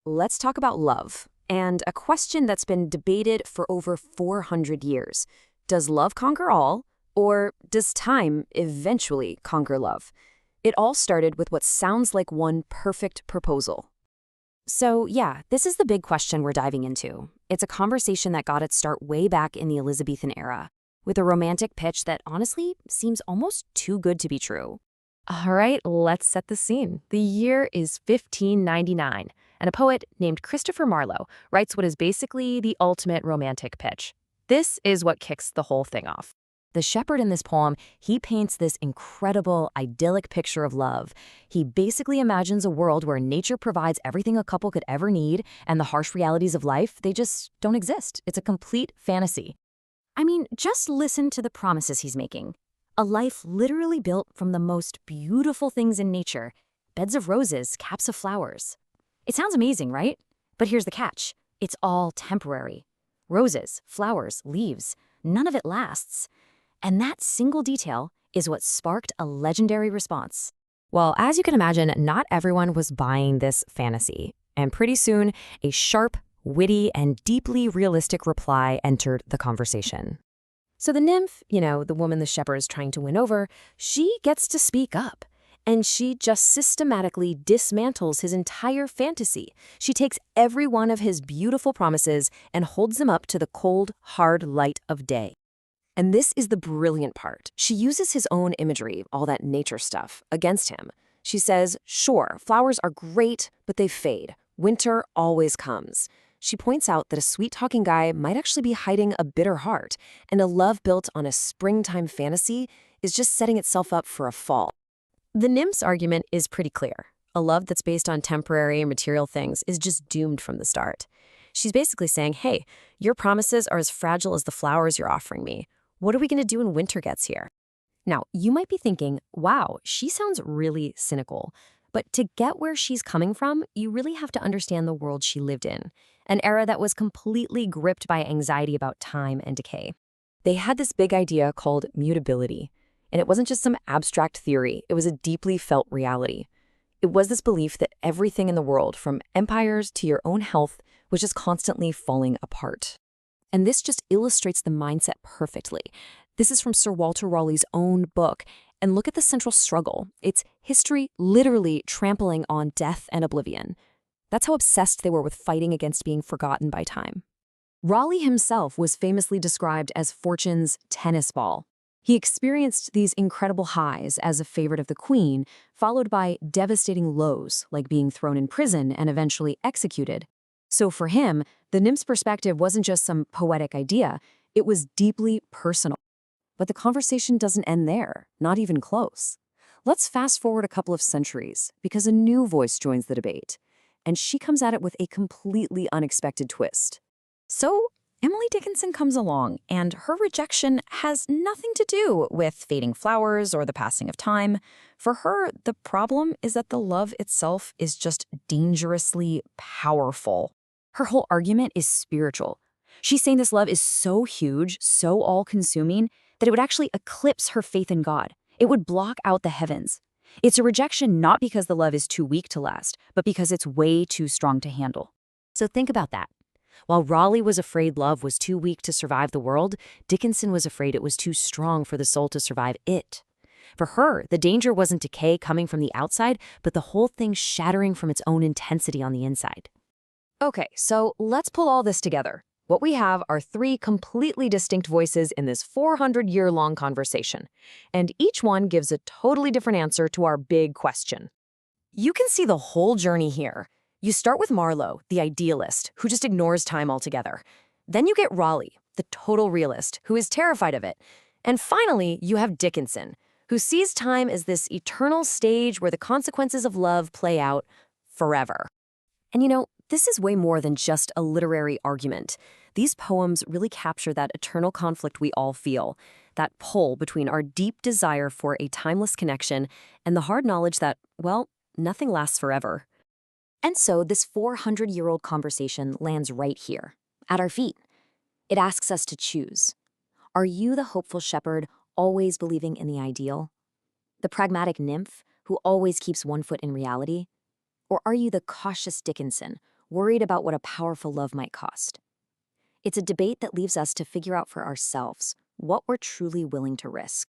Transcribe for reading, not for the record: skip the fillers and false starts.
let's talk about love, and a question that's been debated for over 400 years. Does love conquer all, or does time eventually conquer love? It all started with what sounds like one perfect proposal. So yeah, this is the big question we're diving into. It's a conversation that got its start way back in the Elizabethan era, with a romantic pitch that honestly seems almost too good to be true. All right, let's set the scene. The year is 1599, and a poet named Christopher Marlowe writes what is basically the ultimate romantic pitch. This is what kicks the whole thing off. The shepherd in this poem, he paints this incredible, idyllic picture of love. He basically imagines a world where nature provides everything a couple could ever need, and the harsh realities of life, they just don't exist. It's a complete fantasy. I mean, just listen to the promises he's making. A life literally built from the most beautiful things in nature, beds of roses, caps of flowers. It sounds amazing, right? But here's the catch. It's all temporary. Roses, flowers, leaves, none of it lasts. And that single detail is what sparked a legendary response. Well, as you can imagine, not everyone was buying this fantasy. And pretty soon, a sharp, witty, and deeply realistic reply entered the conversation. So the nymph, the woman the shepherd is trying to win over, she gets to speak up. And she just systematically dismantles his entire fantasy. She takes every one of his beautiful promises and holds them up to the cold, hard light of day. And this is the brilliant part. She uses his own imagery, all that nature stuff, against him. She says, sure, flowers are great, but they fade. Winter always comes. She points out that a sweet-talking guy might actually be hiding a bitter heart, and a love built on a springtime fantasy is just setting itself up for a fall. The nymph's argument is pretty clear. A love that's based on temporary and material things is just doomed from the start. She's basically saying, hey, your promises are as fragile as the flowers you're offering me. What are we going to do when winter gets here? Now, you might be thinking, wow, she sounds really cynical. But to get where she's coming from, you really have to understand the world she lived in, an era that was completely gripped by anxiety about time and decay. They had this big idea called mutability, and it wasn't just some abstract theory, it was a deeply felt reality. It was this belief that everything in the world, from empires to your own health, was just constantly falling apart. And this just illustrates the mindset perfectly. This is from Sir Walter Raleigh's own book. And look at the central struggle. It's history literally trampling on death and oblivion. That's how obsessed they were with fighting against being forgotten by time. Raleigh himself was famously described as fortune's tennis ball. He experienced these incredible highs as a favorite of the queen, followed by devastating lows, like being thrown in prison and eventually executed. So for him, the nymph's perspective wasn't just some poetic idea, it was deeply personal. But the conversation doesn't end there, not even close. Let's fast forward a couple of centuries, because a new voice joins the debate, and she comes at it with a completely unexpected twist. So Emily Dickinson comes along, and her rejection has nothing to do with fading flowers or the passing of time. For her, the problem is that the love itself is just dangerously powerful. Her whole argument is spiritual. She's saying this love is so huge, so all-consuming, that it would actually eclipse her faith in God. It would block out the heavens. It's a rejection not because the love is too weak to last, but because it's way too strong to handle. So think about that. While Raleigh was afraid love was too weak to survive the world, Dickinson was afraid it was too strong for the soul to survive it. For her, the danger wasn't decay coming from the outside, but the whole thing shattering from its own intensity on the inside. Okay, so let's pull all this together. What we have are three completely distinct voices in this 400-year-long conversation, and each one gives a totally different answer to our big question. You can see the whole journey here. You start with Marlowe, the idealist, who just ignores time altogether. Then you get Raleigh, the total realist, who is terrified of it. And finally, you have Dickinson, who sees time as this eternal stage where the consequences of love play out forever. And this is way more than just a literary argument. These poems really capture that eternal conflict we all feel, that pull between our deep desire for a timeless connection and the hard knowledge that, well, nothing lasts forever. And so this 400-year-old conversation lands right here, at our feet. It asks us to choose. Are you the hopeful shepherd, always believing in the ideal? The pragmatic nymph, who always keeps one foot in reality? Or are you the cautious Dickinson, worried about what a powerful love might cost. It's a debate that leaves us to figure out for ourselves what we're truly willing to risk.